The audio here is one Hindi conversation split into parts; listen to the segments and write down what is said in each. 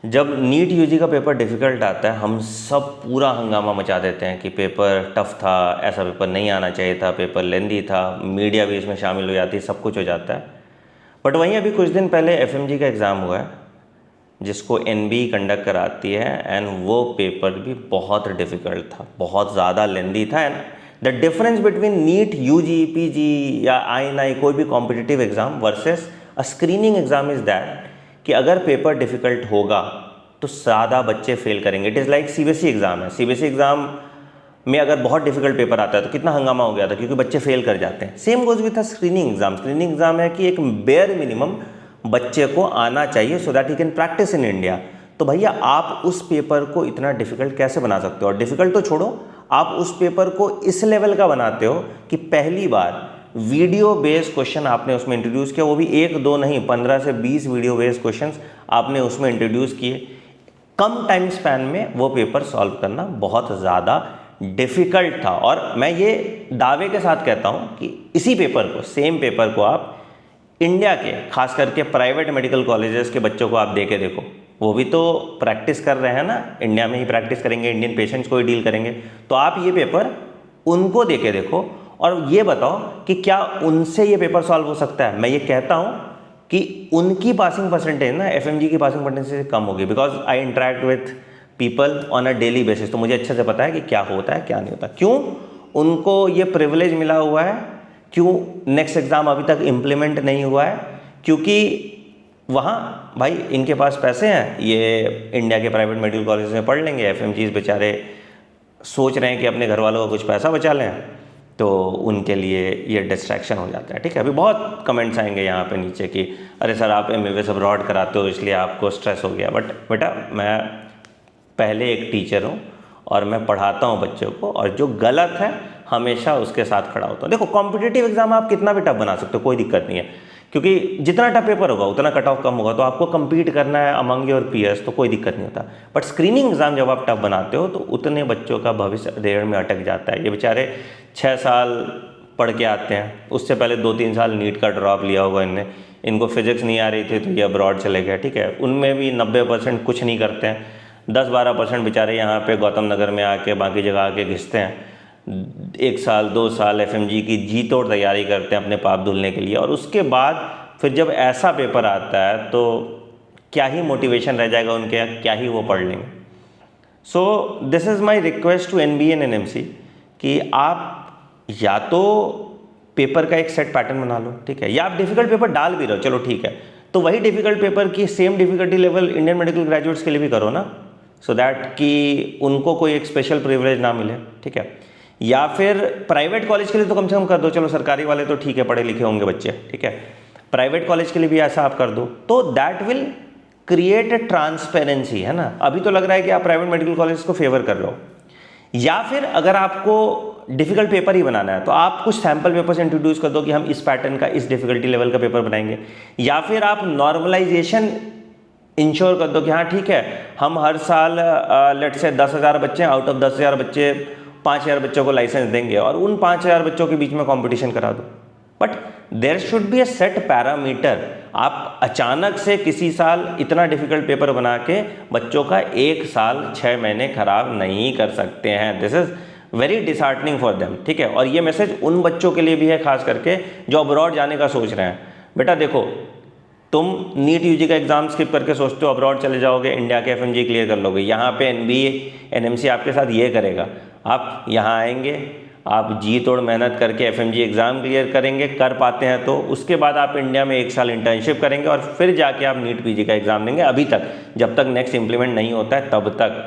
जब नीट यूजी का पेपर डिफ़िकल्ट आता है हम सब पूरा हंगामा मचा देते हैं कि पेपर टफ था, ऐसा पेपर नहीं आना चाहिए था, पेपर लेंदी था, मीडिया भी इसमें शामिल हो जाती है, सब कुछ हो जाता है। बट वहीं अभी कुछ दिन पहले एफएमजी का एग्ज़ाम हुआ है जिसको एनबी कंडक्ट कराती है, एंड वो पेपर भी बहुत डिफ़िकल्ट था, बहुत ज़्यादा लेंदी था। And the difference between NEET UG PG या आईएनआई कोई भी competitive exam versus a screening exam is that कि अगर पेपर डिफ़िकल्ट होगा तो ज़्यादा बच्चे फेल करेंगे। It is like CBSE exam है। सीबीएसई एग्ज़ाम में अगर बहुत डिफिकल्ट पेपर आता है तो कितना हंगामा हो गया था क्योंकि बच्चे फेल कर जाते हैं। Same goes with a screening exam. Screening exam है कि एक बेयर मिनिमम बच्चे को आना चाहिए so that he can practice in India. तो भैया आप उस पेपर को इतना डिफिकल्ट कैसे बना सकते हो? और डिफिकल्ट तो छोड़ो, आप उस पेपर को इस लेवल का बनाते हो कि पहली बार वीडियो बेस्ड क्वेश्चन आपने उसमें इंट्रोड्यूस किया, वो भी एक दो नहीं, 15 से 20 वीडियो बेस्ड क्वेश्चन आपने उसमें इंट्रोड्यूस किए। कम टाइम स्पैन में वो पेपर सॉल्व करना बहुत ज़्यादा डिफ़िकल्ट था। और मैं ये दावे के साथ कहता हूँ कि इसी पेपर को, सेम पेपर को आप इंडिया के खास करके प्राइवेट मेडिकल कॉलेजेस के बच्चों को आप दे के देखो, वो भी तो प्रैक्टिस कर रहे हैं ना, इंडिया में ही प्रैक्टिस करेंगे, इंडियन पेशेंट्स को ही डील करेंगे। तो आप ये पेपर उनको दे के देखो और ये बताओ कि क्या उनसे ये पेपर सॉल्व हो सकता है। मैं ये कहता हूँ कि उनकी पासिंग परसेंटेज ना एफएमजी की पासिंग परसेंटेज से कम होगी, because I interact with people on a daily basis. तो मुझे अच्छे से पता है कि क्या होता है क्या नहीं होता, क्यों उनको ये प्रिविलेज मिला हुआ है, क्यों नेक्स्ट एग्ज़ाम अभी तक इम्प्लीमेंट नहीं हुआ है, क्योंकि वहाँ भाई इनके पास पैसे हैं, ये इंडिया के प्राइवेट मेडिकल कॉलेज में पढ़ लेंगे। एफएमजीज बेचारे सोच रहे हैं कि अपने घर वालों का कुछ पैसा बचा लें, तो उनके लिए ये डिस्ट्रैक्शन हो जाता है। ठीक है, अभी बहुत कमेंट्स आएंगे यहाँ पे नीचे कि अरे सर आप एमबीबीएस अब्रॉड कराते हो इसलिए आपको स्ट्रेस हो गया। बट बेटा मैं पहले एक टीचर हूँ और मैं पढ़ाता हूँ बच्चों को, और जो गलत है हमेशा उसके साथ खड़ा होता हूँ। देखो कॉम्पिटिटिव एग्जाम आप कितना भी टफ बना सकते हो, कोई दिक्कत नहीं है, क्योंकि जितना टफ पेपर होगा उतना कट ऑफ कम होगा, तो आपको compete करना है अमंग योर पीयर्स, तो कोई दिक्कत नहीं होता। बट स्क्रीनिंग एग्जाम जब आप टफ बनाते हो तो उतने बच्चों का भविष्य अंधेरे में अटक जाता है। ये बेचारे 6 साल पढ़ के आते हैं, उससे पहले 2-3 साल नीट का ड्रॉप लिया होगा इनने, इनको फिजिक्स नहीं आ रही थी तो ये अब्रॉड चले गए। ठीक है, उनमें भी 90% कुछ नहीं करते हैं, 10-12% बेचारे यहाँ पे गौतम नगर में आके बाकी जगह आके घिसते हैं, 1 साल 2 साल एफएमजी की जी तोड़ तैयारी करते हैं अपने पाप धुलने के लिए, और उसके बाद फिर जब ऐसा पेपर आता है तो क्या ही मोटिवेशन रह जाएगा उनके, क्या ही वो पढ़ लेंगे। So this is my request to NBA and NMC कि आप या तो पेपर का एक सेट पैटर्न बना लो, ठीक है, या आप डिफिकल्ट पेपर डाल भी रहो, चलो ठीक है, तो वही डिफिकल्ट पेपर की same difficulty level Indian medical graduates के लिए भी करो ना, सो दैट कि उनको कोई एक स्पेशल प्रिविलेज ना मिले। ठीक है, या फिर प्राइवेट कॉलेज के लिए तो कम से कम कर दो, चलो सरकारी वाले तो ठीक है पढ़े लिखे होंगे बच्चे, ठीक है, प्राइवेट कॉलेज के लिए भी ऐसा आप कर दो, तो that will create a transparency, है ना। अभी तो लग रहा है कि आप प्राइवेट मेडिकल कॉलेज को फेवर कर रहे हो। या फिर अगर आपको डिफिकल्ट पेपर ही बनाना है तो आप कुछ सैम्पल पेपर्स इंट्रोड्यूस कर दो कि हम इस पैटर्न का, इस डिफिकल्टी लेवल का पेपर बनाएंगे। या फिर आप नॉर्मलाइजेशन इंश्योर कर दो कि हाँ ठीक है, हम हर साल लेट से 10,000 बच्चे, आउट ऑफ 10,000 बच्चे 5,000 बच्चों को लाइसेंस देंगे और उन 5,000 बच्चों के बीच में कंपटीशन करा दो। But there should be a set parameter. आप अचानक से किसी साल इतना डिफिकल्ट पेपर बना के बच्चों का 1 साल 6 महीने खराब नहीं कर सकते हैं। This is very disheartening for them. ठीक है, और ये मैसेज उन बच्चों के लिए भी है खास करके जो अब्रॉड जाने का सोच रहे हैं। बेटा देखो, तुम नीट यूजी का एग्जाम स्किप करके सोचते हो अब्रॉड चले जाओगे, इंडिया के एफएमजी क्लियर कर लोगे, यहाँ पे एनबीए एनएमसी आपके साथ ये करेगा, आप यहाँ आएंगे, आप जी तोड़ मेहनत करके एफएमजी एग्ज़ाम क्लियर करेंगे, कर पाते हैं तो उसके बाद आप इंडिया में 1 साल इंटर्नशिप करेंगे और फिर जाके आप नीट पीजी का एग्ज़ाम देंगे, अभी तक जब तक नेक्स्ट इम्प्लीमेंट नहीं होता है तब तक।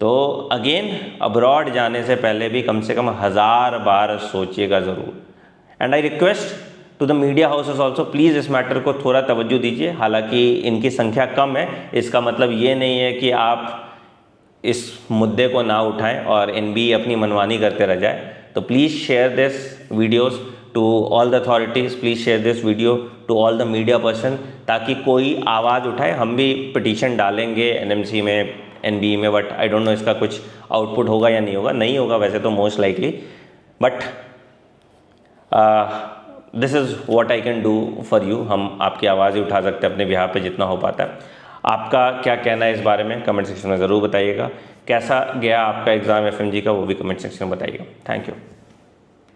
तो अगेन अब्रॉड जाने से पहले भी कम से कम 1000 बार सोचिएगा ज़रूर। And I request to the media houses also, please इस मैटर को थोड़ा तवज्जो दीजिए। हालांकि इनकी संख्या कम है, इसका मतलब ये नहीं है कि आप इस मुद्दे को ना उठाएं और एनबीए अपनी मनमानी करते रह जाए। तो please share this videos to all the authorities, please share this video to all the media person, ताकि कोई आवाज़ उठाए। हम भी पिटीशन डालेंगे एनएमसी में, एनबीए में, बट आई डोंट नो इसका कुछ आउटपुट होगा या नहीं होगा। नहीं होगा वैसे तो most likely, but this is what I can do for you. हम आपकी आवाज़ ही उठा सकते हैं अपने बिहाफ पे जितना हो पाता है। आपका क्या कहना है इस बारे में कमेंट सेक्शन में ज़रूर बताइएगा। कैसा गया आपका एग्ज़ाम FMG का वो भी कमेंट सेक्शन में बताइएगा। Thank you.